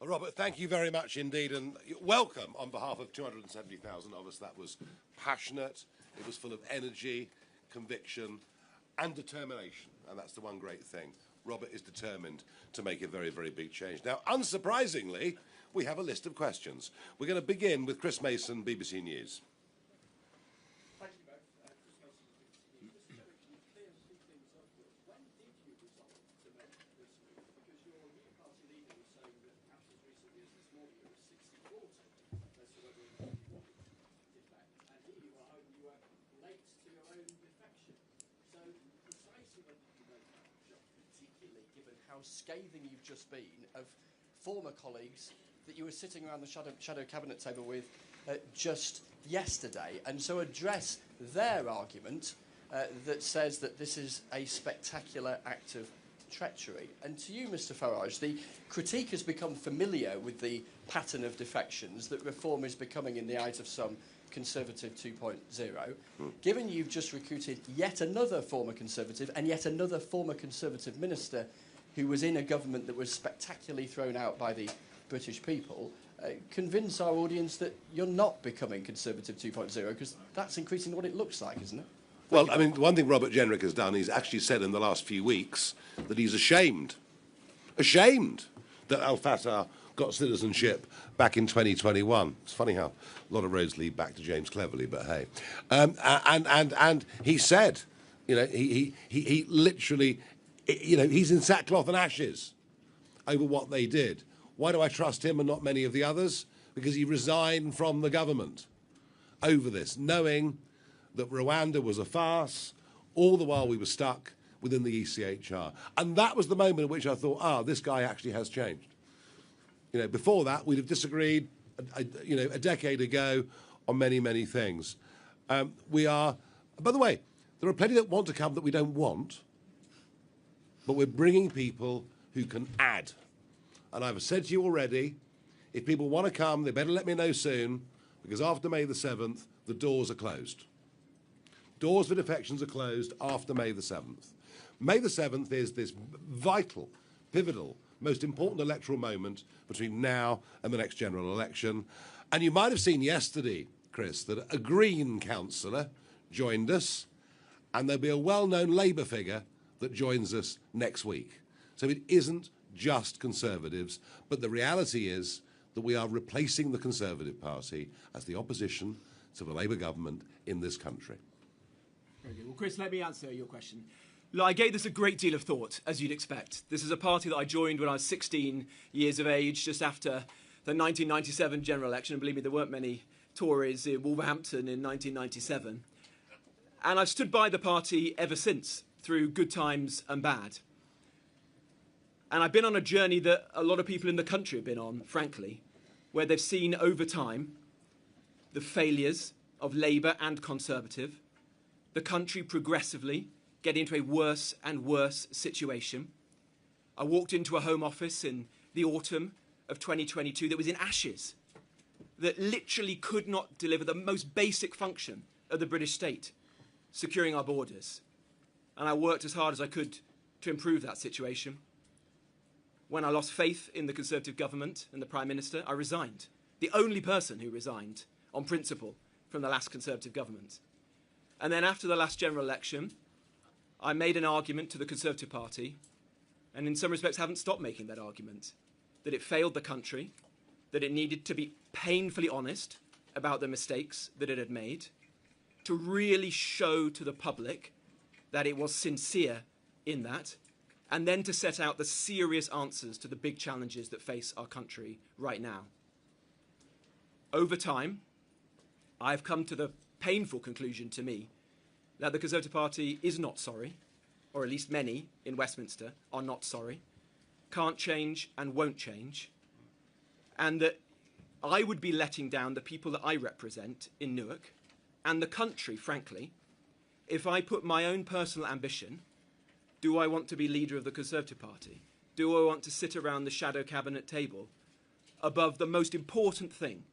Robert, thank you very much indeed, and welcome on behalf of 270,000 of us. That was passionate, it was full of energy, conviction and determination, and that's the one great thing. Robert is determined to make a very, very big change. Now, unsurprisingly, we have a list of questions. We're going to begin with Chris Mason, BBC News. Thank you both. Chris Mason, BBC News. Just Jenrick, can you clear a few things up for us? When did you resolve to make this move? Because your new party leader was saying that perhaps as recently as this morning it was 60-40 as to whether or not you wanted to defect. And here you are, you were late to your own defection. So precisely when did you make that jump, particularly given how scathing you've just been of former colleagues that you were sitting around the shadow cabinet table with just yesterday, and so address their argument that says that this is a spectacular act of treachery. And to you, Mr Farage, the critique has become familiar with the pattern of defections that reform is becoming in the eyes of some Conservative 2.0. Given you've just recruited yet another former Conservative and yet another former Conservative minister who was in a government that was spectacularly thrown out by the British people, convince our audience that you're not becoming Conservative 2.0, because that's increasingly what it looks like, isn't it? Well, I mean, one thing Robert Jenrick has done, he's actually said in the last few weeks that he's ashamed that Al-Fatah got citizenship back in 2021. It's funny how a lot of roads lead back to James Cleverly, but hey. And he said, you know, he literally, you know, he's in sackcloth and ashes over what they did. Why do I trust him and not many of the others? Because he resigned from the government over this, knowing that Rwanda was a farce, all the while we were stuck within the ECHR. And that was the moment at which I thought, this guy actually has changed. You know, before that, we'd have disagreed, you know, a decade ago on many, many things. We are, by the way, there are plenty that want to come that we don't want, but we're bringing people who can add. And I've said to you already, if people want to come, they better let me know soon, because after May the 7th, the doors are closed. Doors for defections are closed after May the 7th. May the 7th is this vital, pivotal, most important electoral moment between now and the next general election. And you might have seen yesterday, Chris, that a Green councillor joined us, and there'll be a well-known Labour figure that joins us next week. So it isn't just Conservatives, but the reality is that we are replacing the Conservative Party as the opposition to the Labour government in this country. Very good. Well, Chris, let me answer your question. Look, I gave this a great deal of thought, as you'd expect. This is a party that I joined when I was 16 years of age, just after the 1997 general election. And believe me, there weren't many Tories in Wolverhampton in 1997. And I've stood by the party ever since, through good times and bad. And I've been on a journey that a lot of people in the country have been on, frankly, where they've seen over time the failures of Labour and Conservative, the country progressively getting into a worse and worse situation. I walked into a Home Office in the autumn of 2022 that was in ashes, that literally could not deliver the most basic function of the British state, securing our borders. And I worked as hard as I could to improve that situation. When I lost faith in the Conservative government and the Prime Minister, I resigned. The only person who resigned on principle from the last Conservative government. And then after the last general election, I made an argument to the Conservative Party, and in some respects haven't stopped making that argument, that it failed the country, that it needed to be painfully honest about the mistakes that it had made, to really show to the public that it was sincere in that, and then to set out the serious answers to the big challenges that face our country right now. Over time, I've come to the painful conclusion to me that the Conservative Party is not sorry, or at least many in Westminster are not sorry, can't change and won't change, and that I would be letting down the people that I represent in Newark and the country, frankly, if I put my own personal ambition. Do I want to be leader of the Conservative Party? Do I want to sit around the shadow cabinet table above the most important thing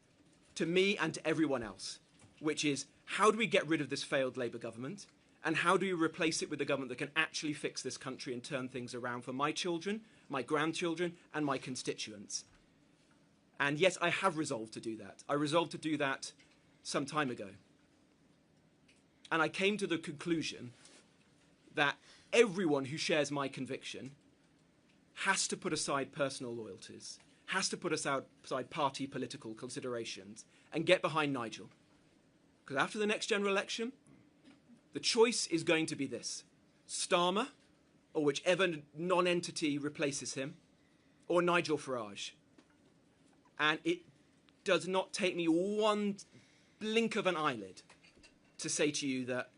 to me and to everyone else, which is how do we get rid of this failed Labour government, and how do we replace it with a government that can actually fix this country and turn things around for my children, my grandchildren and my constituents? And yes, I have resolved to do that. I resolved to do that some time ago. And I came to the conclusion that everyone who shares my conviction has to put aside personal loyalties, has to put aside party political considerations, and get behind Nigel. Because after the next general election, the choice is going to be this: Starmer, or whichever non-entity replaces him, or Nigel Farage. And it does not take me one blink of an eyelid to say to you that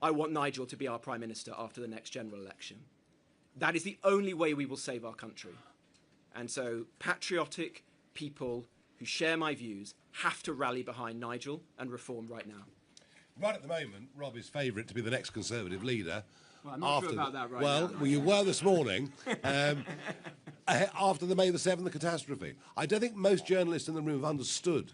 I want Nigel to be our Prime Minister after the next general election. That is the only way we will save our country. And so patriotic people who share my views have to rally behind Nigel and reform right now. Right at the moment, Rob is favourite to be the next Conservative leader. Well, I'm not sure about that right now. Well, you were this morning, after the May the 7th catastrophe. I don't think most journalists in the room have understood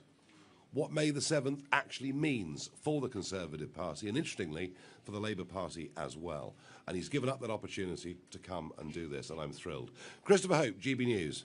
what May the 7th actually means for the Conservative Party, and interestingly, for the Labour Party as well. And he's given up that opportunity to come and do this, and I'm thrilled. Christopher Hope, GB News.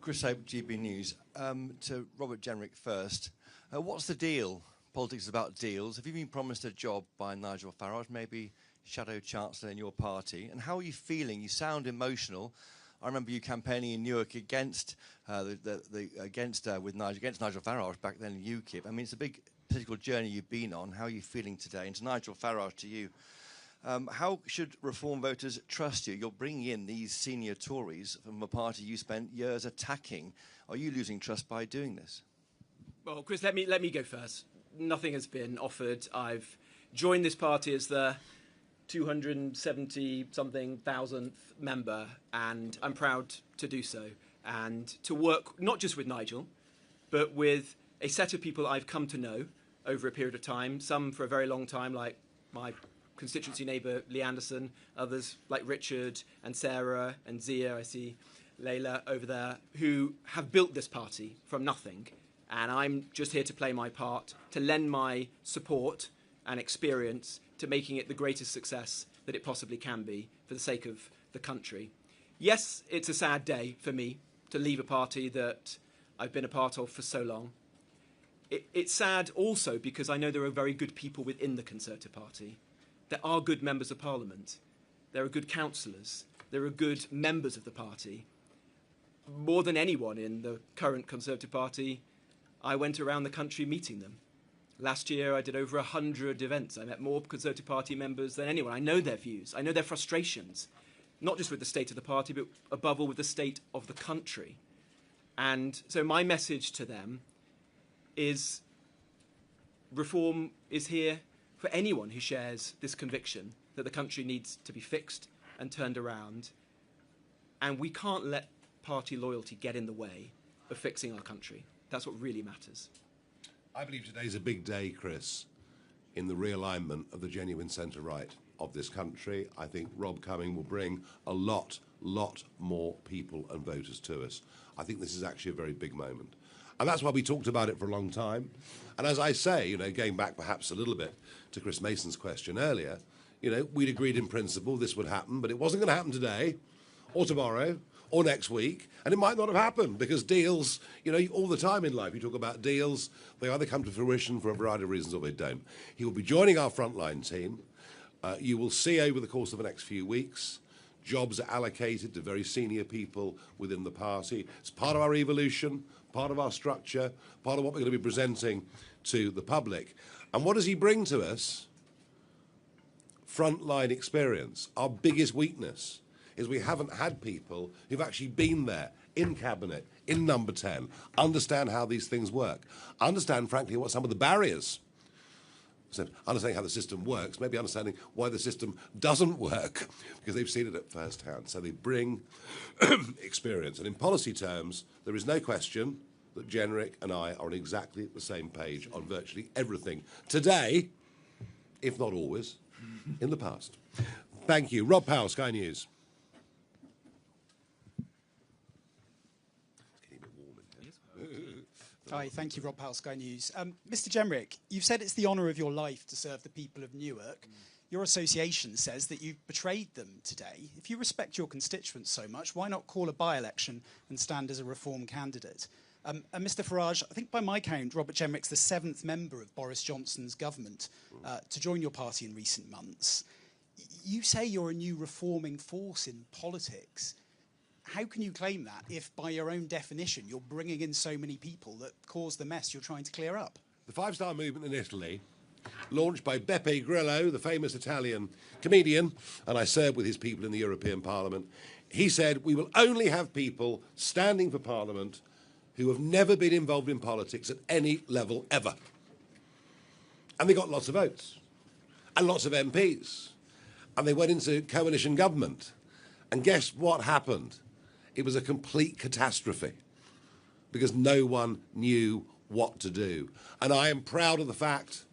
Chris Hope, GB News. To Robert Jenrick first. What's the deal? Politics is about deals. Have you been promised a job by Nigel Farage, maybe Shadow Chancellor in your party? And how are you feeling? You sound emotional. I remember you campaigning in Newark against against Nigel Farage back then in UKIP. I mean, it's a big political journey you've been on. How are you feeling today? And to Nigel Farage, to you, how should Reform voters trust you? You're bringing in these senior Tories from a party you spent years attacking. Are you losing trust by doing this? Well, Chris, let me go first. Nothing has been offered. I've joined this party as the 270-something thousandth member, and I'm proud to do so. And to work not just with Nigel, but with a set of people I've come to know over a period of time, some for a very long time, like my constituency neighbour Lee Anderson, others like Richard and Sarah and Zia, I see Layla over there, who have built this party from nothing. And I'm just here to play my part, to lend my support and experience to making it the greatest success that it possibly can be for the sake of the country. Yes, it's a sad day for me to leave a party that I've been a part of for so long. It's sad also because I know there are very good people within the Conservative Party. There are good members of Parliament. There are good councillors. There are good members of the party. More than anyone in the current Conservative Party, I went around the country meeting them. Last year, I did over 100 events. I met more Conservative Party members than anyone. I know their views. I know their frustrations, not just with the state of the party, but above all with the state of the country. And so my message to them is reform is here for anyone who shares this conviction that the country needs to be fixed and turned around. And we can't let party loyalty get in the way of fixing our country. That's what really matters. I believe today's a big day, Chris, in the realignment of the genuine centre-right of this country. I think Rob Cumming will bring a lot more people and voters to us. I think this is actually a very big moment. And that's why we talked about it for a long time. And as I say, going back perhaps a little bit to Chris Mason's question earlier, we'd agreed in principle this would happen, but it wasn't going to happen today or tomorrow or next week, and it might not have happened because deals, all the time in life you talk about deals, they either come to fruition for a variety of reasons or they don't. He will be joining our frontline team. You will see over the course of the next few weeks, jobs are allocated to very senior people within the party. It's part of our evolution, part of our structure, part of what we're going to be presenting to the public. And what does he bring to us? Frontline experience. Our biggest weakness is we haven't had people who've actually been there, in Cabinet, in Number 10, understand how these things work, understand, frankly, what some of the barriers, so understanding how the system works, maybe understanding why the system doesn't work, because they've seen it at first hand. So they bring experience. And in policy terms, there is no question that Jenrick and I are on exactly the same page on virtually everything today, if not always, in the past. Thank you. Rob Powell, Sky News. Hi, thank you, Rob Powell, Sky News. Mr. Jenrick, you've said it's the honour of your life to serve the people of Newark. Your association says that you've betrayed them today. If you respect your constituents so much, why not call a by-election and stand as a Reform candidate? And Mr Farage, I think by my count, Robert Jenrick's the 7th member of Boris Johnson's government to join your party in recent months. You say you're a new reforming force in politics. How can you claim that if, by your own definition, you're bringing in so many people that cause the mess you're trying to clear up? The Five-Star Movement in Italy, launched by Beppe Grillo, the famous Italian comedian, and I served with his people in the European Parliament, he said, we will only have people standing for Parliament who have never been involved in politics at any level ever. And they got lots of votes, and lots of MPs, and they went into coalition government. And guess what happened? It was a complete catastrophe because no one knew what to do. And I am proud of the fact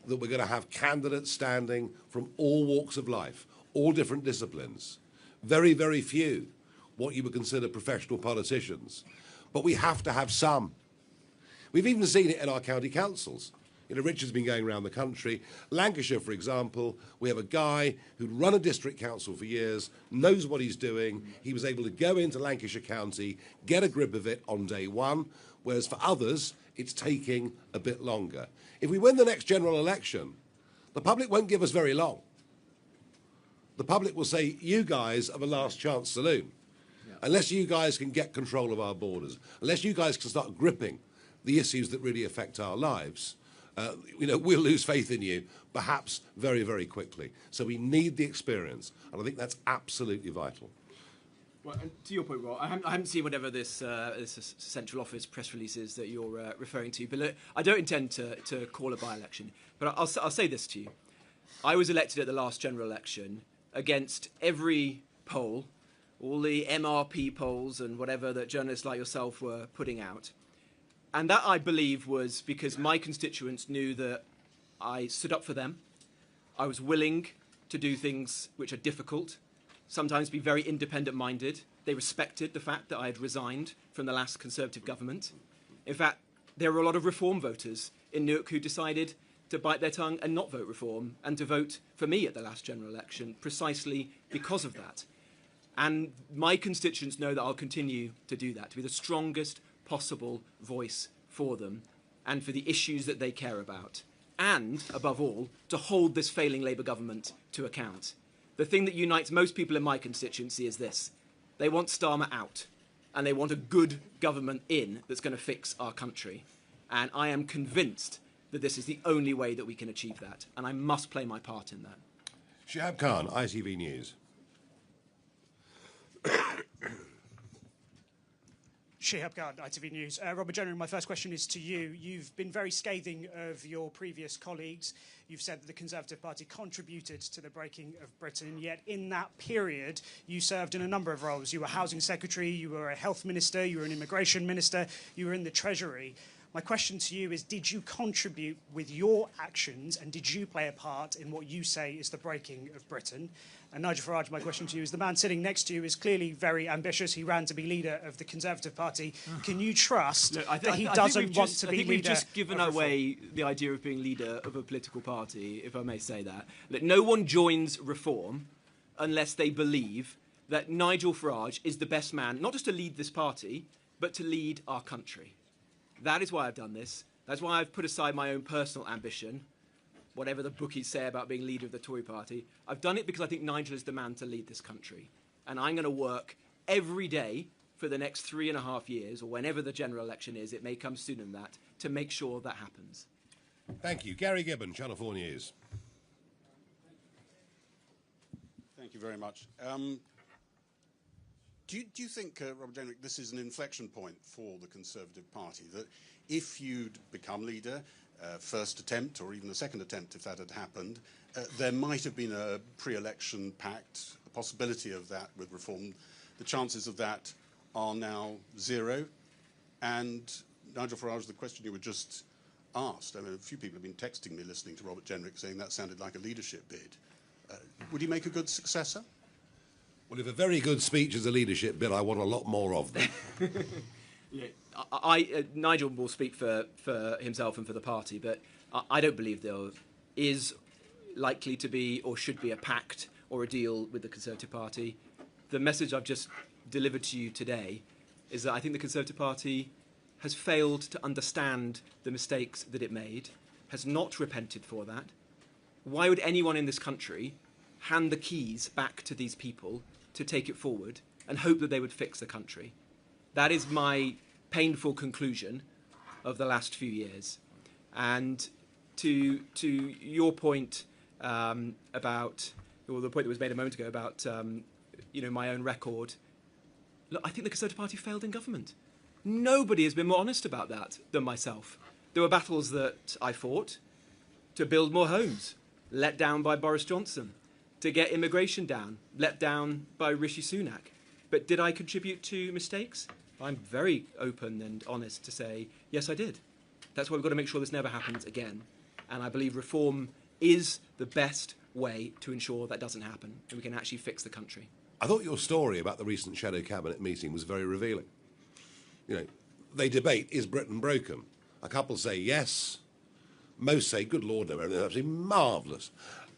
that we're going to have candidates standing from all walks of life, all different disciplines. Very, very few what you would consider professional politicians. But we have to have some. We've even seen it in our county councils. You know, Richard's been going around the country. Lancashire, for example, we have a guy who'd run a district council for years, knows what he's doing. He was able to go into Lancashire County, get a grip of it on day one, whereas for others, it's taking a bit longer. If we win the next general election, the public won't give us very long. The public will say, you guys are the last chance saloon. Yeah. Unless you guys can get control of our borders, unless you guys can start gripping the issues that really affect our lives, you know, we'll lose faith in you, perhaps very, very quickly. So we need the experience, and I think that's absolutely vital. Well, and to your point, Rob, I haven't seen whatever this central office press release is that you're referring to, but look, I don't intend to call a by-election. But I'll say this to you. I was elected at the last general election against every poll, all the MRP polls and whatever that journalists like yourself were putting out. And that, I believe, was because my constituents knew that I stood up for them. I was willing to do things which are difficult, sometimes be very independent-minded. They respected the fact that I had resigned from the last Conservative government. In fact, there were a lot of Reform voters in Newark who decided to bite their tongue and not vote Reform and to vote for me at the last general election precisely because of that. And my constituents know that I'll continue to do that, to be the strongest possible voice for them and for the issues that they care about. And, above all, to hold this failing Labour government to account. The thing that unites most people in my constituency is this. They want Starmer out, and they want a good government in that's going to fix our country. And I am convinced that this is the only way that we can achieve that, and I must play my part in that. Shihab Khan, ITV News. Shihab Khan, ITV News. Robert Jenrick, my first question is to you. You've been very scathing of your previous colleagues. You've said that the Conservative Party contributed to the breaking of Britain, yet in that period you served in a number of roles. You were Housing Secretary, you were a Health Minister, you were an Immigration Minister, you were in the Treasury. My question to you is, did you contribute with your actions and did you play a part in what you say is the breaking of Britain? And Nigel Farage, my question to you is, the man sitting next to you is clearly very ambitious. He ran to be leader of the Conservative Party. Can you trust that he doesn't want to be leader? I think we've just given away the idea of being leader of a political party, if I may say that. Look, no one joins Reform unless they believe that Nigel Farage is the best man, not just to lead this party, but to lead our country. That is why I've done this. That's why I've put aside my own personal ambition, whatever the bookies say about being leader of the Tory party. I've done it because I think Nigel is the man to lead this country. And I'm going to work every day for the next 3.5 years, or whenever the general election is, it may come sooner than that, to make sure that happens. Thank you. Gary Gibbon, Channel 4 News. Thank you very much. Do you think, Robert Jenrick, this is an inflection point for the Conservative Party, that if you'd become leader, first attempt or even a second attempt if that had happened, there might have been a pre-election pact, a possibility of that with Reform. The chances of that are now zero. And Nigel Farage, the question you were just asked, I mean, a few people have been texting me listening to Robert Jenrick saying that sounded like a leadership bid. Would he make a good successor? Well, if a very good speech is a leadership bid, I want a lot more of them. Yeah, Nigel will speak for himself and for the party, but I don't believe there is likely to be or should be a pact or a deal with the Conservative Party. The message I've just delivered to you today is that I think the Conservative Party has failed to understand the mistakes that it made, has not repented for that. Why would anyone in this country hand the keys back to these people to take it forward and hope that they would fix the country? That is my painful conclusion of the last few years. And to your point about, or the point that was made a moment ago about my own record, look, I think the Conservative Party failed in government. Nobody has been more honest about that than myself. There were battles that I fought to build more homes, let down by Boris Johnson, to get immigration down, let down by Rishi Sunak. But did I contribute to mistakes? I'm very open and honest to say, yes, I did. That's why we've got to make sure this never happens again. And I believe reform is the best way to ensure that doesn't happen and we can actually fix the country. I thought your story about the recent shadow cabinet meeting was very revealing. You know, they debate, is Britain broken? A couple say yes. Most say, good Lord, no, everything's absolutely marvellous.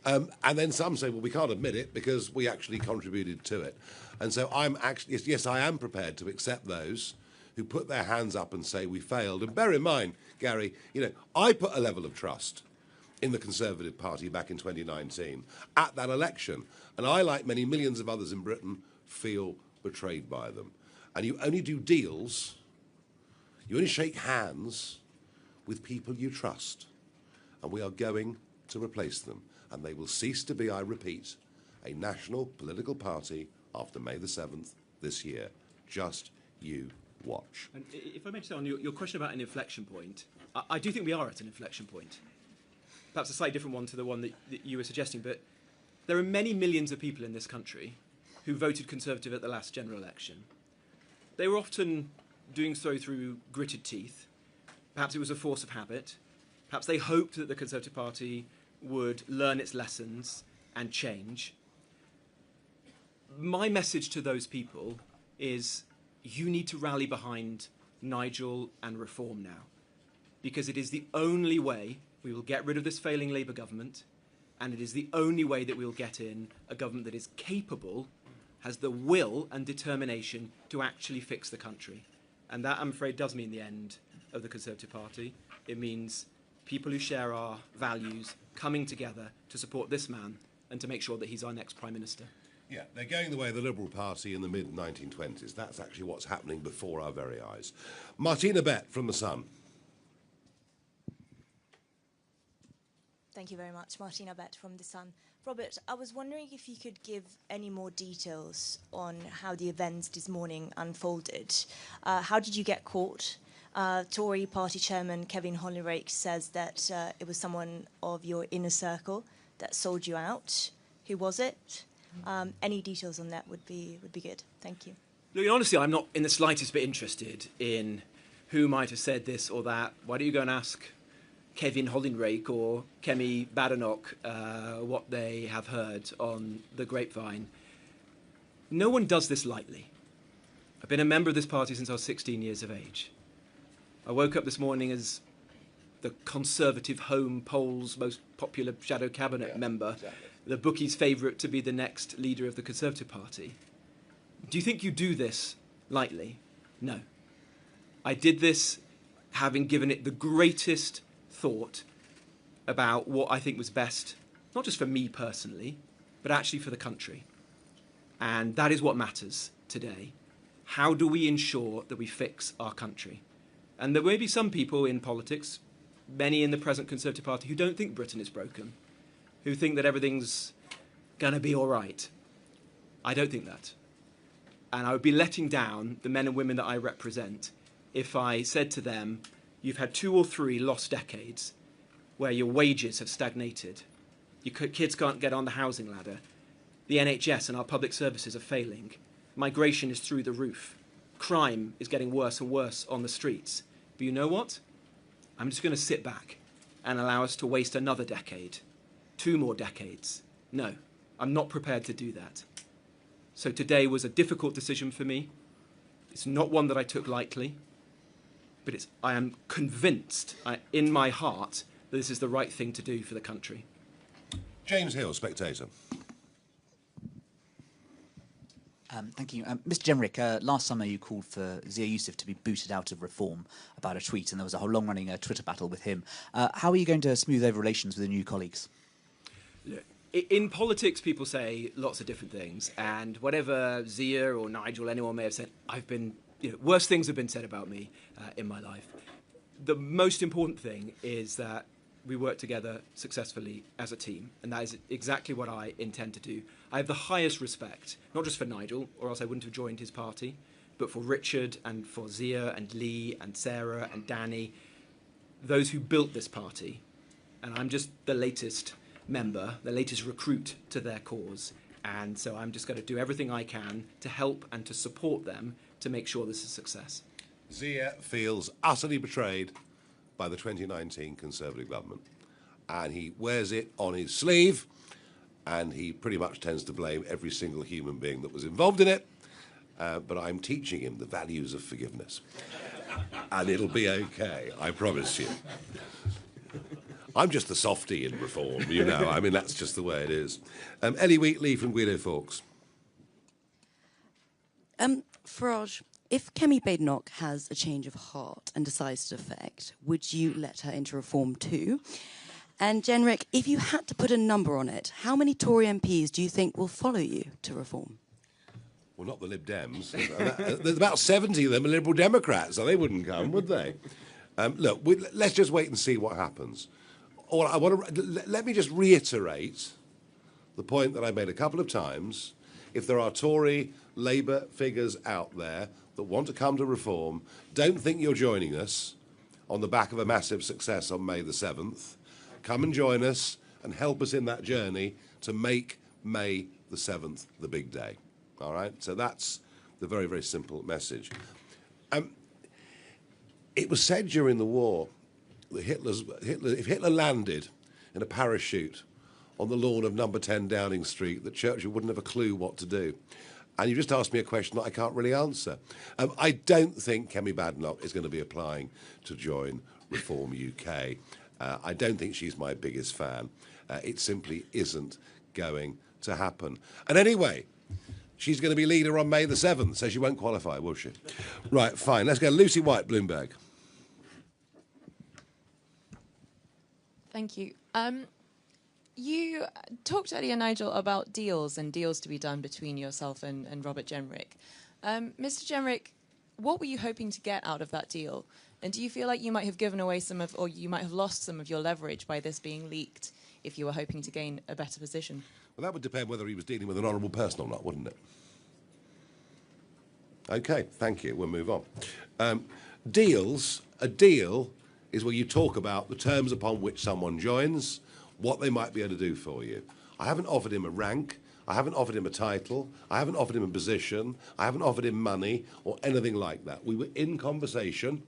And then some say, well, we can't admit it because we actually contributed to it. And so I'm actually, yes, I am prepared to accept those who put their hands up and say we failed. And bear in mind, Gary, I put a level of trust in the Conservative Party back in 2019 at that election. And I, like many millions of others in Britain, feel betrayed by them. And you only do deals, you only shake hands with people you trust. And we are going to replace them. And they will cease to be, I repeat, a national political party after May the 7th this year. Just you watch. And if I may say on your question about an inflection point, I do think we are at an inflection point. Perhaps a slightly different one to the one that you were suggesting, but there are many millions of people in this country who voted Conservative at the last general election. They were often doing so through gritted teeth. Perhaps it was a force of habit. Perhaps they hoped that the Conservative Party would learn its lessons and change. My message to those people is you need to rally behind Nigel and reform now, because it is the only way we will get rid of this failing Labour government, and it is the only way that we will get in a government that is capable, has the will and determination to actually fix the country. And that, I'm afraid, does mean the end of the Conservative Party. It means people who share our values coming together to support this man and to make sure that he's our next Prime Minister. Yeah, they're going the way of the Liberal Party in the mid-1920s. That's actually what's happening before our very eyes. Martina Bett from The Sun. Thank you very much. Martina Bett from The Sun. Robert, I was wondering if you could give any more details on how the events this morning unfolded. How did you get caught? Tory party chairman Kevin Hollinrake says that it was someone of your inner circle that sold you out. Who was it? Any details on that would be good. Thank you. Look, honestly, I'm not in the slightest bit interested in who might have said this or that. Why don't you go and ask Kevin Hollinrake or Kemi Badenoch what they have heard on the grapevine? No one does this lightly. I've been a member of this party since I was 16 years of age. I woke up this morning as the Conservative Home Poll's most popular shadow cabinet member, exactly. The bookie's favourite to be the next leader of the Conservative Party. Do you think you do this lightly? No. I did this having given it the greatest thought about what I think was best, not just for me personally, but actually for the country. And that is what matters today. How do we ensure that we fix our country? And there may be some people in politics, many in the present Conservative Party, who don't think Britain is broken, who think that everything's going to be all right. I don't think that. And I would be letting down the men and women that I represent if I said to them, you've had 2 or 3 lost decades where your wages have stagnated, your kids can't get on the housing ladder, the NHS and our public services are failing, migration is through the roof, crime is getting worse and worse on the streets. But you know what? I'm just going to sit back and allow us to waste another decade, 2 more decades. No, I'm not prepared to do that. So today was a difficult decision for me. It's not one that I took lightly, but I am convinced in my heart that this is the right thing to do for the country. James Hill, Spectator. Thank you. Mr. Jenrick, last summer you called for Zia Youssef to be booted out of Reform about a tweet, and there was a whole long-running Twitter battle with him. How are you going to smooth over relations with the new colleagues? In politics, people say lots of different things, and whatever Zia or Nigel, anyone may have said, worse things have been said about me in my life. The most important thing is that we work together successfully as a team, and that is exactly what I intend to do. I have the highest respect, not just for Nigel, or else I wouldn't have joined his party, but for Richard and for Zia and Lee and Sarah and Danny, those who built this party. And I'm just the latest member, the latest recruit to their cause. And so I'm just going to do everything I can to help and to support them to make sure this is a success. Zia feels utterly betrayed by the 2019 Conservative government, and he wears it on his sleeve, and he pretty much tends to blame every single human being that was involved in it, but I'm teaching him the values of forgiveness, and it'll be okay, I promise you. I'm just the softie in Reform, you know, I mean, that's just the way it is. Ellie Wheatley from Guido Fawkes. Farage, if Kemi Badenoch has a change of heart and decides to defect, would you let her into Reform too? And Jenrick, if you had to put a number on it, how many Tory MPs do you think will follow you to Reform? Well, not the Lib Dems. There's about 70 of them are Liberal Democrats, so they wouldn't come, would they? Look, let's just wait and see what happens. Let me just reiterate the point that I made a couple of times. If there are Tory, Labour figures out there that want to come to Reform, don't think you're joining us on the back of a massive success on May the 7th. Come and join us and help us in that journey to make May the 7th the big day. All right? So that's the very, very simple message. It was said during the war that if Hitler landed in a parachute on the lawn of number 10 Downing Street, that Churchill wouldn't have a clue what to do. And you just asked me a question that I can't really answer. I don't think Kemi Badenoch is going to be applying to join Reform UK. I don't think she's my biggest fan. It simply isn't going to happen. And anyway, she's going to be leader on May the 7th, so she won't qualify, will she? Right, fine. Let's go. Lucy White, Bloomberg. Thank you. You talked earlier, Nigel, about deals and deals to be done between yourself and Robert Jenrick. Mr. Jenrick, what were you hoping to get out of that deal? And do you feel like you might have given away some of, or you might have lost some of your leverage by this being leaked if you were hoping to gain a better position? Well, that would depend whether he was dealing with an honourable person or not, wouldn't it? OK, thank you. We'll move on. Deals, a deal is where you talk about the terms upon which someone joins, what they might be able to do for you. I haven't offered him a rank, I haven't offered him a title, I haven't offered him a position, I haven't offered him money or anything like that. We were in conversation,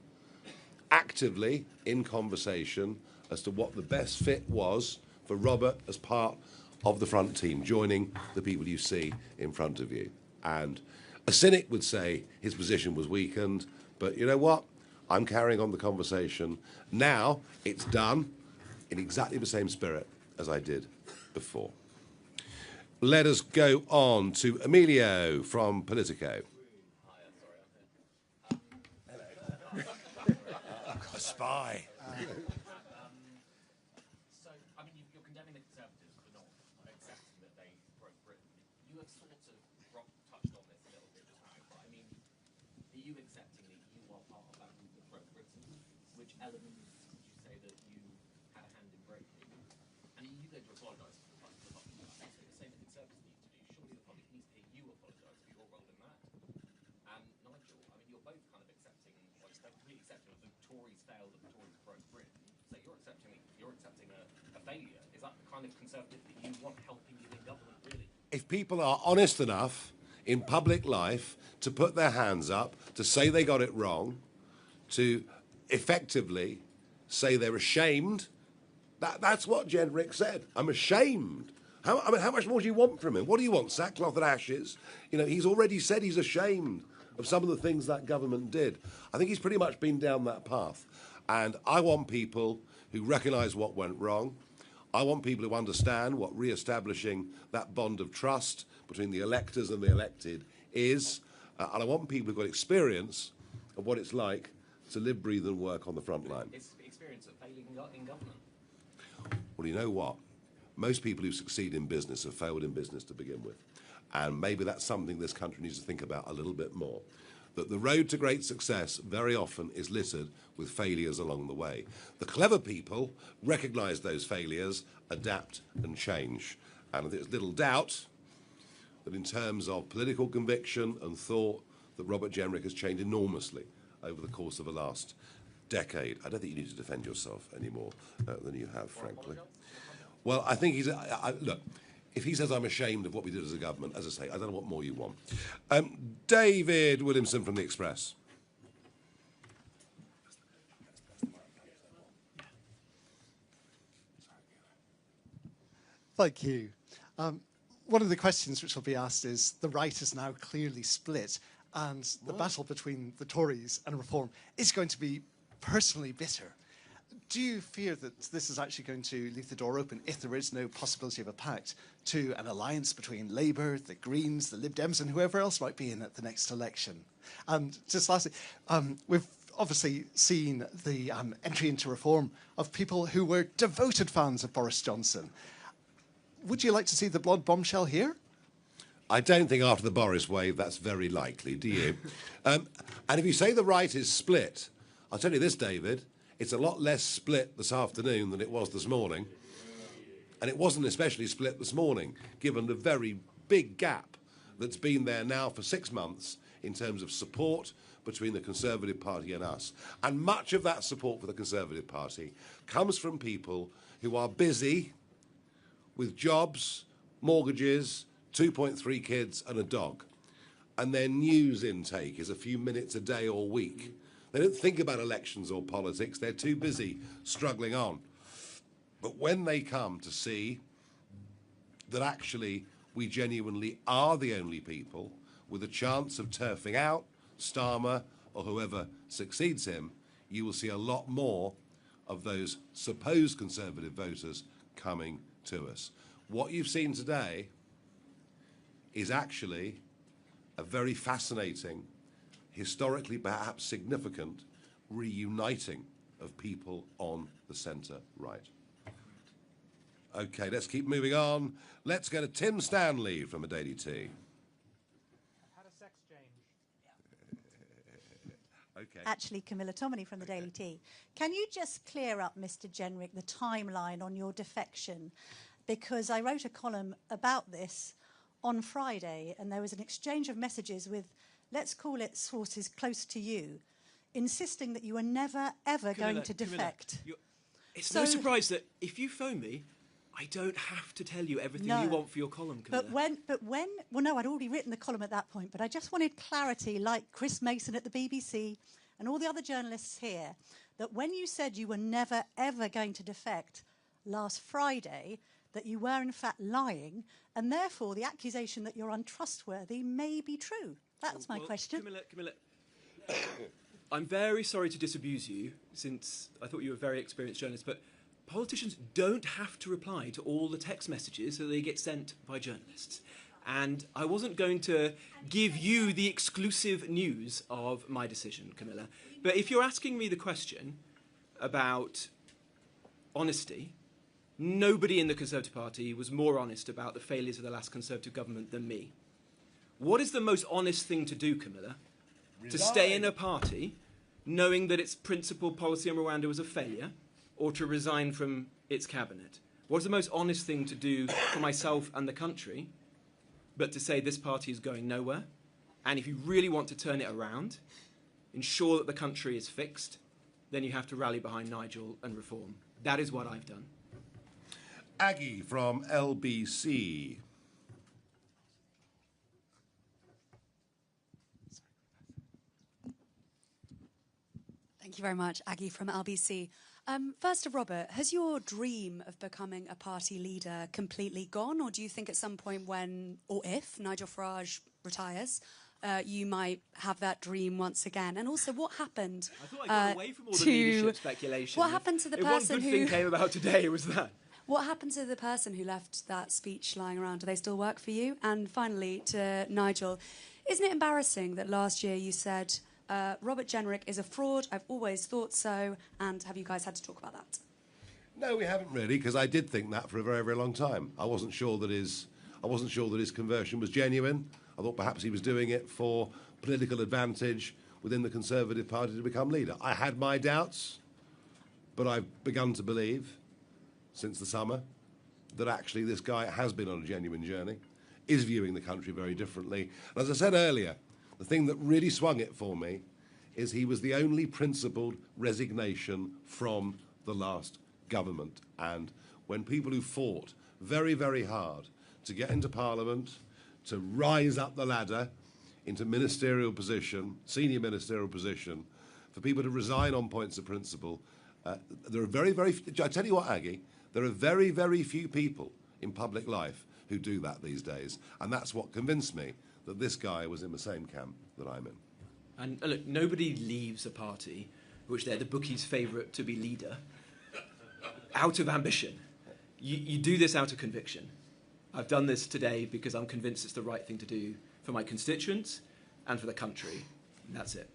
actively in conversation as to what the best fit was for Robert as part of the front team, joining the people you see in front of you. And a cynic would say his position was weakened, but you know what? I'm carrying on the conversation. Now it's done in exactly the same spirit as I did before. Let us go on to Emilio from Politico. Hello. A spy. So, I mean, you're condemning the Conservatives for not accepting that they broke Britain. You have sort of touched on this a little bit just now, but I mean, are you accepting that you are part of that group that broke Britain? Which elements would you say that you had a hand in breaking? And are you going to apologise to the public? That's the same the Conservatives need to do. Surely the public needs to hear you apologise for your role in that. And Nigel, I mean, you're both kind of accepting, well, you're completely accepting that the Tories failed and the Tories broke Britain. So you're accepting a failure. Is that the kind of Conservative that you want helping you in government, really? If people are honest enough in public life to put their hands up, to say they got it wrong, to effectively say they're ashamed, that's what Jenrick said. I'm ashamed. How much more do you want from him? What do you want, sackcloth and ashes? You know, he's already said he's ashamed of some of the things that government did. I think he's pretty much been down that path. And I want people who recognise what went wrong. I want people who understand what re-establishing that bond of trust between the electors and the elected is, and I want people who've got experience of what it's like to live, breathe and work on the front line. It's experience of failing in government. Well, you know what? Most people who succeed in business have failed in business to begin with. And maybe that's something this country needs to think about a little bit more. That the road to great success very often is littered with failures along the way. The clever people recognise those failures, adapt and change. And there's little doubt that in terms of political conviction and thought, that Robert Jenrick has changed enormously over the course of the last decade. I don't think you need to defend yourself any more than you have, frankly. Well, I think he's... look, if he says I'm ashamed of what we did as a government, as I say, I don't know what more you want. David Williamson from The Express. Thank you. One of the questions which will be asked is, the right is now clearly split, and the battle between the Tories and Reform is going to be personally bitter. Do you fear that this is actually going to leave the door open, if there is no possibility of a pact, to an alliance between Labour, the Greens, the Lib Dems and whoever else might be in at the next election? And just lastly, we've obviously seen the entry into Reform of people who were devoted fans of Boris Johnson. Would you like to see the blood bombshell here? I don't think after the Boris wave that's very likely, do you? And if you say the right is split, I'll tell you this, David, it's a lot less split this afternoon than it was this morning. And it wasn't especially split this morning, given the very big gap that's been there now for 6 months in terms of support between the Conservative Party and us. And much of that support for the Conservative Party comes from people who are busy with jobs, mortgages, 2.3 kids and a dog. And their news intake is a few minutes a day or week. They don't think about elections or politics. They're too busy struggling on. But when they come to see that actually we genuinely are the only people with a chance of turfing out Starmer or whoever succeeds him, you will see a lot more of those supposed Conservative voters coming to us. What you've seen today is actually a very fascinating, historically perhaps significant, reuniting of people on the centre-right. OK, let's keep moving on. Let's go to Tim Stanley from the Daily Tea. I've had a sex change. OK. Actually, Camilla Tominey from the Daily Tea. Can you just clear up, Mr. Jenrick, the timeline on your defection? Because I wrote a column about this on Friday, and there was an exchange of messages with, let's call it sources close to you, insisting that you were never, ever going to defect. It's no surprise that if you phone me, I don't have to tell you everything you want for your column, Camilla. Well, no, I'd already written the column at that point, but I just wanted clarity, like Chris Mason at the BBC and all the other journalists here, that when you said you were never, ever going to defect last Friday, that you were in fact lying, and therefore the accusation that you're untrustworthy may be true. That's my question. Camilla, I'm very sorry to disabuse you, since I thought you were a very experienced journalist, but politicians don't have to reply to all the text messages that they get sent by journalists. And I wasn't going to give you the exclusive news of my decision, Camilla. But if you're asking me the question about honesty, nobody in the Conservative Party was more honest about the failures of the last Conservative government than me. What is the most honest thing to do, Camilla? Resign. To stay in a party knowing that its principal policy on Rwanda was a failure, or to resign from its cabinet? What's the most honest thing to do for myself and the country but to say this party is going nowhere? And if you really want to turn it around, ensure that the country is fixed, then you have to rally behind Nigel and Reform. That is what I've done. Aggie from LBC. Thank you very much, Aggie from LBC. First of Robert, has your dream of becoming a party leader completely gone, or do you think at some point when, or if, Nigel Farage retires, you might have that dream once again? And also, what happened I thought I got away from all the leadership speculation. What happened to the person who... One good thing came about today was that. What happened to the person who left that speech lying around? Do they still work for you? And finally, to Nigel, Isn't it embarrassing that last year you said Robert Jenrick is a fraud? I've always thought so. And have you guys had to talk about that? No, we haven't really, because I did think that for a very, very long time. I wasn't sure that his conversion was genuine. I thought perhaps he was doing it for political advantage within the Conservative Party to become leader. I had my doubts, but I've begun to believe since the summer that actually this guy has been on a genuine journey, is viewing the country very differently. And as I said earlier, the thing that really swung it for me is he was the only principled resignation from the last government. And when people who fought very, very hard to get into Parliament, to rise up the ladder into ministerial position, senior ministerial position, for people to resign on points of principle, there are very, very few, I tell you what, Aggie, there are very, very few people in public life who do that these days. And that's what convinced me that this guy was in the same camp that I'm in. And look, nobody leaves a party which they're the bookies' favourite to be leader out of ambition. You do this out of conviction. I've done this today because I'm convinced it's the right thing to do for my constituents and for the country. And that's it.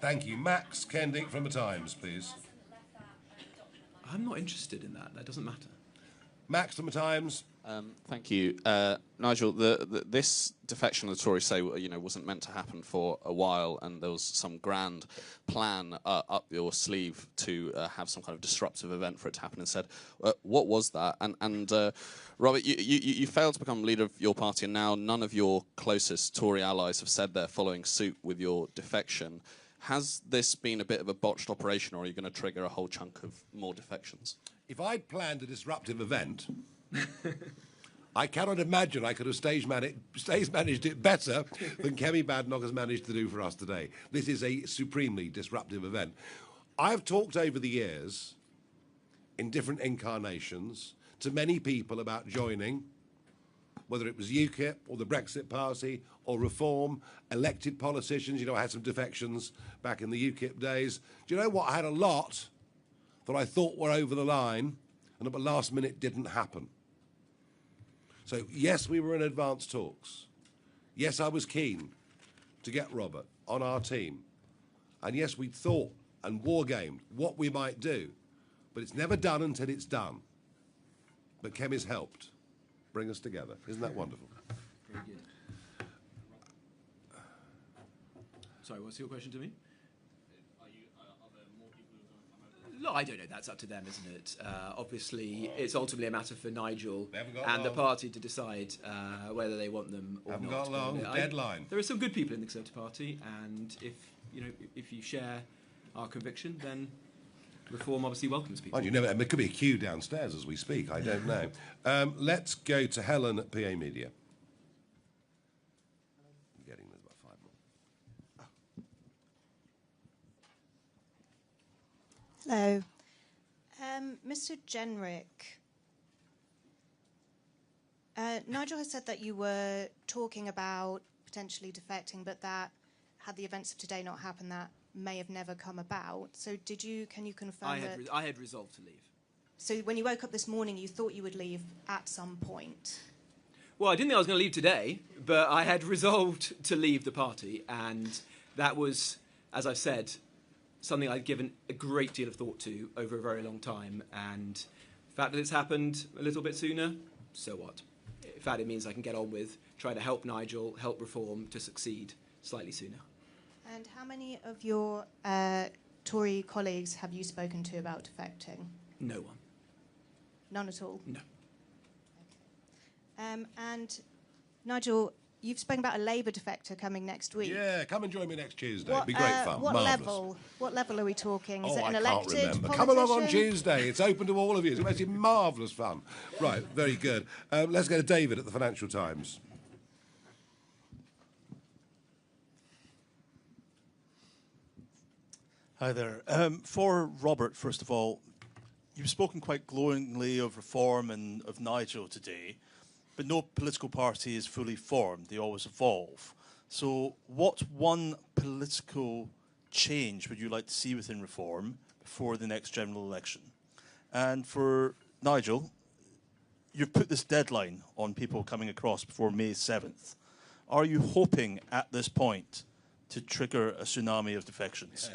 Thank you. Max Kendick from The Times, please. I'm not interested in that. That doesn't matter. Max from The Times. Thank you, Nigel. This defection, the Tories say, wasn't meant to happen for a while, and there was some grand plan up your sleeve to have some kind of disruptive event for it to happen. Instead, what was that? And Robert, you failed to become leader of your party, and now none of your closest Tory allies have said they're following suit with your defection. Has this been a bit of a botched operation, or are you going to trigger a whole chunk of more defections? If I'd planned a disruptive event, I cannot imagine I could have stage managed it better than Kemi Badenoch has managed to do for us today. This is a supremely disruptive event. I've talked over the years, in different incarnations, to many people about joining, whether it was UKIP or the Brexit Party or Reform, elected politicians. I had some defections back in the UKIP days. Do you know what? I had a lot that I thought were over the line and at the last minute didn't happen. So, yes, we were in advanced talks. Yes, I was keen to get Robert on our team. And yes, we thought and wargamed what we might do. But it's never done until it's done. But Kemi's helped bring us together. Isn't that wonderful? Very good. Sorry, what's your question to me? No, I don't know. That's up to them, isn't it? Obviously, it's ultimately a matter for Nigel and the party to decide whether they want them or not. Haven't got long. Deadline. There are some good people in the Conservative Party, and if you share our conviction, then Reform obviously welcomes people. You never. There could be a queue downstairs as we speak. I don't know. Let's go to Helen at PA Media. There's about 5 more. Hello. Mr. Jenrick, Nigel has said that you were talking about potentially defecting, but that had the events of today not happened, that may have never come about. So can you confirm that? I had resolved to leave. So when you woke up this morning, you thought you would leave at some point? Well, I didn't think I was going to leave today, but I had resolved to leave the party, and that was, as I've said, something I'd given a great deal of thought to over a very long time, and the fact that it's happened a little bit sooner, so what? In fact, it means I can get on with trying to help Nigel, help Reform to succeed slightly sooner. And how many of your Tory colleagues have you spoken to about defecting? No one. None at all? No. Okay. And Nigel, you've spoken about a Labour defector coming next week. Yeah, come and join me next Tuesday. It'd be great fun. What Marvellous. What level are we talking? Is it an I elected can't remember. politician? Come along on Tuesday. It's open to all of you. It's actually marvellous fun. Right, very good. Let's go to David at the Financial Times. Hi there. For Robert, first of all, you've spoken quite glowingly of Reform and of Nigel today, but no political party is fully formed. They always evolve. So what one political change would you like to see within Reform before the next general election? And for Nigel, you've put this deadline on people coming across before May 7th. Are you hoping at this point to trigger a tsunami of defections?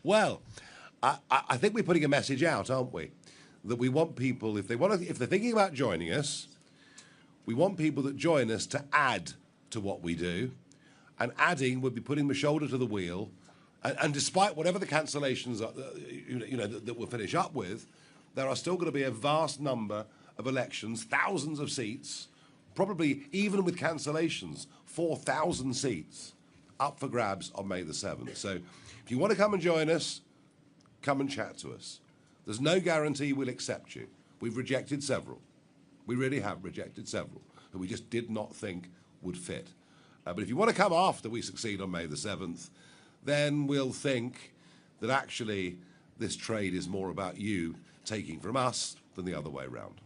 Well, I think we're putting a message out, aren't we? That we want people, if they're thinking about joining us, we want people that join us to add to what we do, and adding would be putting the shoulder to the wheel. And despite whatever the cancellations are, that we'll finish up with, there are still going to be a vast number of elections, thousands of seats, probably even with cancellations, 4,000 seats up for grabs on May the 7th. So if you want to come and join us, come and chat to us. There's no guarantee we'll accept you. We've rejected several. We really have rejected several that we just did not think would fit. But if you want to come after we succeed on May the 7th, then we'll think that actually this trade is more about you taking from us than the other way around.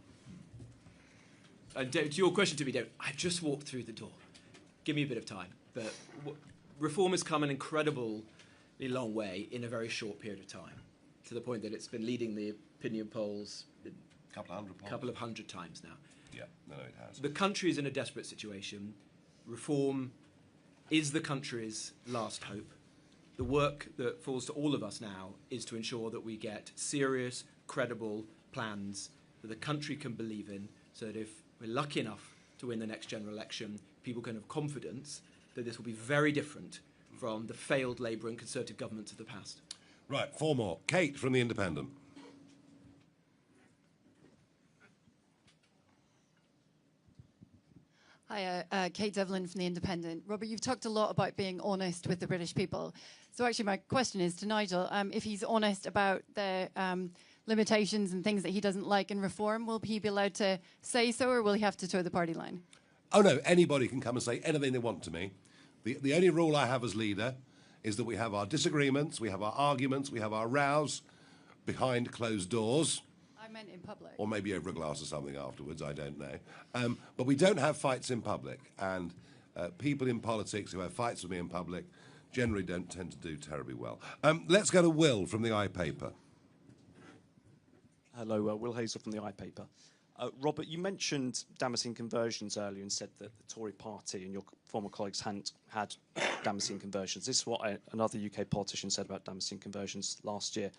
And David, to your question to me, David, I've just walked through the door. Give me a bit of time. But reform has come an incredibly long way in a very short period of time, to the point that it's been leading the opinion polls a couple of hundred times now. Yeah, no, it has. The country is in a desperate situation. Reform is the country's last hope. The work that falls to all of us now is to ensure that we get serious, credible plans that the country can believe in, so that if we're lucky enough to win the next general election, people can have confidence that this will be very different from the failed Labour and Conservative governments of the past. Right, 4 more. Kate from The Independent. Hi, Kate Devlin from The Independent. Robert, you've talked a lot about being honest with the British people. So actually my question is to Nigel, if he's honest about the limitations and things that he doesn't like in reform, will he be allowed to say so, or will he have to toe the party line? Oh no, anybody can come and say anything they want to me. The only rule I have as leader is that we have our disagreements, we have our arguments, we have our rows behind closed doors. I meant in public. Or maybe over a glass or something afterwards, I don't know. But we don't have fights in public, and people in politics who have fights with me in public generally don't tend to do terribly well. Let's go to Will from the iPaper. Hello, Will Hazel from the iPaper. Robert, you mentioned Damascene conversions earlier and said that the Tory party and your former colleagues hadn't had Damascene conversions. This is what another UK politician said about Damascene conversions last year.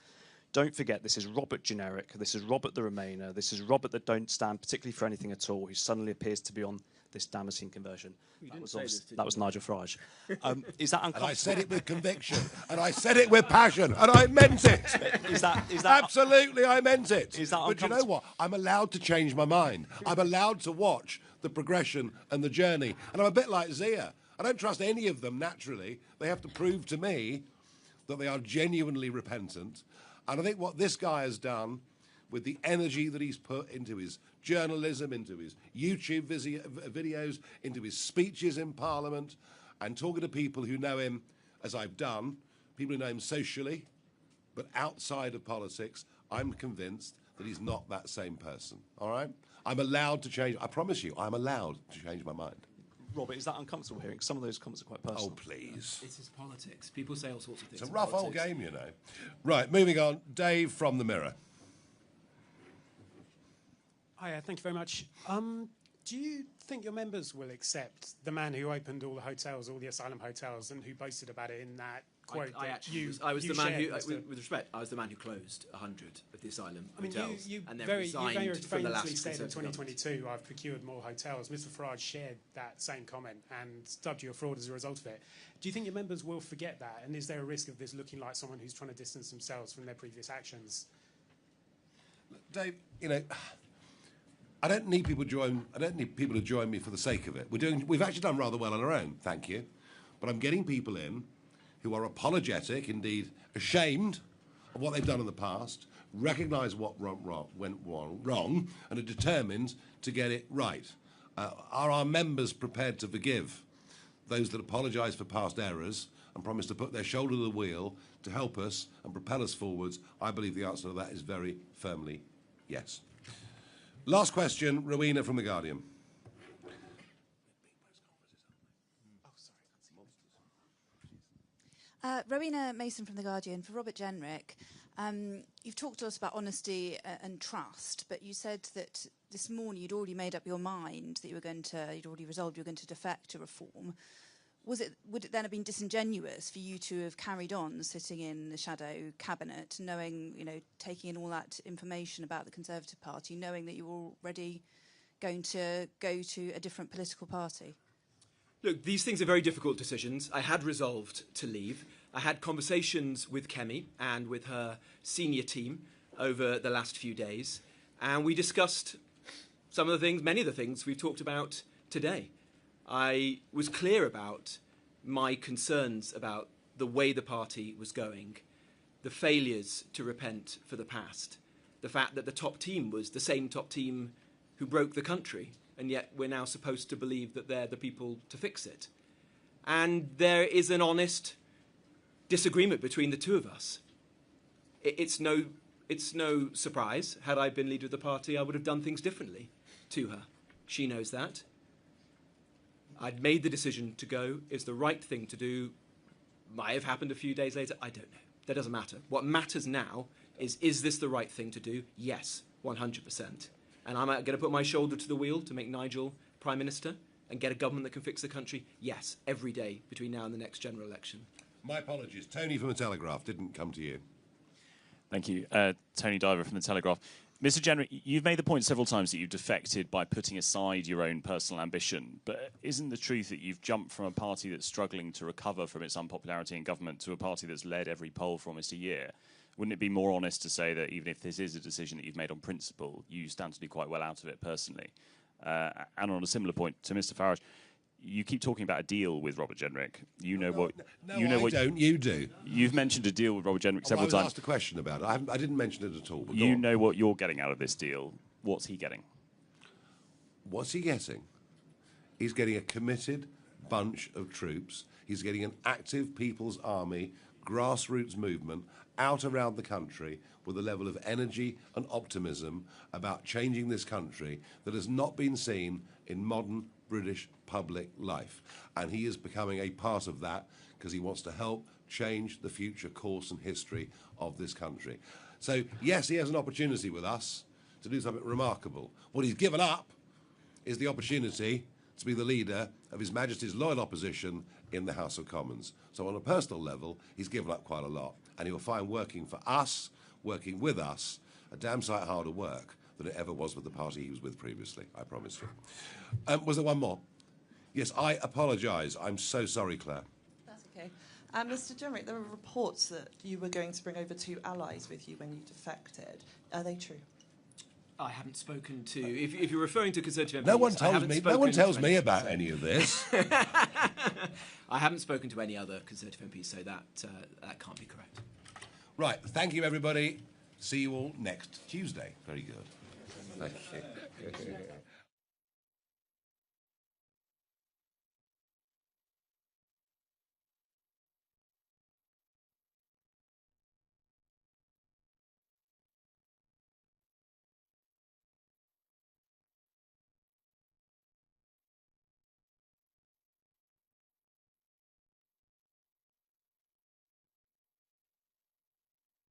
Don't forget, this is Robert Jenrick, this is Robert the Remainer, this is Robert that don't stand particularly for anything at all, who suddenly appears to be on this Damascene conversion. That was Nigel Farage. Is that uncomfortable? And I said it with conviction, and I said it with passion, and I meant it. Is that Absolutely, I meant it. Is that but you know what? I'm allowed to change my mind. I'm allowed to watch the progression and the journey. And I'm a bit like Zia. I don't trust any of them naturally. They have to prove to me that they are genuinely repentant. And I think what this guy has done, with the energy that he's put into his journalism, into his YouTube videos, into his speeches in Parliament, and talking to people who know him, as I've done, people who know him socially, but outside of politics, I'm convinced that he's not that same person, all right? I'm allowed to change, I promise you, I'm allowed to change my mind. Robert, is that uncomfortable hearing? Some of those comments are quite personal. Oh, please. This is politics. People say all sorts of things. It's a rough old game, you know. Right, moving on. Dave from The Mirror. Hi, thank you very much. Do you think your members will accept the man who opened all the hotels, all the asylum hotels, and who boasted about it in that quote? I was the man who, with respect, I was the man who closed 100 of the asylum hotels, you and then very resigned for the last said in Conservative 2022, I've procured more hotels. Mr. Farage shared that same comment and dubbed you a fraud as a result of it. Do you think your members will forget that? And is there a risk of this looking like someone who's trying to distance themselves from their previous actions? Dave, you know, I don't need people to join me for the sake of it. We've actually done rather well on our own, thank you. But I'm getting people in who are apologetic, indeed ashamed of what they've done in the past, recognise what went wrong, and are determined to get it right. Are our members prepared to forgive those that apologise for past errors and promise to put their shoulder to the wheel to help us and propel us forwards? I believe the answer to that is very firmly yes. Last question, Rowena from The Guardian. Rowena Mason from The Guardian. For Robert Jenrick, you've talked to us about honesty and trust, but you said that this morning you'd already made up your mind that you'd already resolved you were going to defect to reform. Would it then have been disingenuous for you to have carried on sitting in the shadow cabinet, knowing, taking in all that information about the Conservative Party, knowing that you were already going to go to a different political party? Look, these things are very difficult decisions. I had resolved to leave. I had conversations with Kemi and with her senior team over the last few days, and we discussed many of the things we've talked about today. I was clear about my concerns about the way the party was going, the failures to repent for the past, the fact that the top team was the same top team who broke the country, and yet we're now supposed to believe that they're the people to fix it. And there is an honest disagreement between the two of us. It's no surprise. Had I been leader of the party, I would have done things differently to her. She knows that. I'd made the decision to go. It's the right thing to do. Might have happened a few days later. I don't know. That doesn't matter. What matters now is this the right thing to do? Yes, 100%. And I'm going to put my shoulder to the wheel to make Nigel Prime Minister and get a government that can fix the country? Yes, every day between now and the next general election. My apologies. Tony from The Telegraph didn't come to you. Thank you. Tony Diver from The Telegraph. Mr. Jenrick, you've made the point several times that you've defected by putting aside your own personal ambition, but isn't the truth that you've jumped from a party that's struggling to recover from its unpopularity in government to a party that's led every poll for almost a year? Wouldn't it be more honest to say that even if this is a decision that you've made on principle, you stand to do quite well out of it personally? And on a similar point to Mr. Farage, you keep talking about a deal with Robert Jenrick. You don't. You do. You've mentioned a deal with Robert Jenrick several times. I was asked a question about it. I didn't mention it at all. But you know what you're getting out of this deal. What's he getting? What's he getting? He's getting a committed bunch of troops. He's getting an active People's Army, grassroots movement out around the country with a level of energy and optimism about changing this country that has not been seen in modern British public life. And he is becoming a part of that because he wants to help change the future course and history of this country. So, yes, he has an opportunity with us to do something remarkable. What he's given up is the opportunity to be the leader of His Majesty's loyal opposition in the House of Commons. So on a personal level, he's given up quite a lot. And he'll find working for us, working with us, a damn sight harder work than it ever was with the party he was with previously, I promise you. Was there one more? Yes, I apologise. I'm so sorry, Claire. That's okay. Mr. Jenrick, there were reports that you were going to bring over 2 allies with you when you defected. Are they true? I haven't spoken to... If you're referring to Conservative MPs... No one tells me about any of this. I haven't spoken to any other Conservative MPs, so that can't be correct. Right, thank you, everybody. See you all next Tuesday. Very good. Thank you.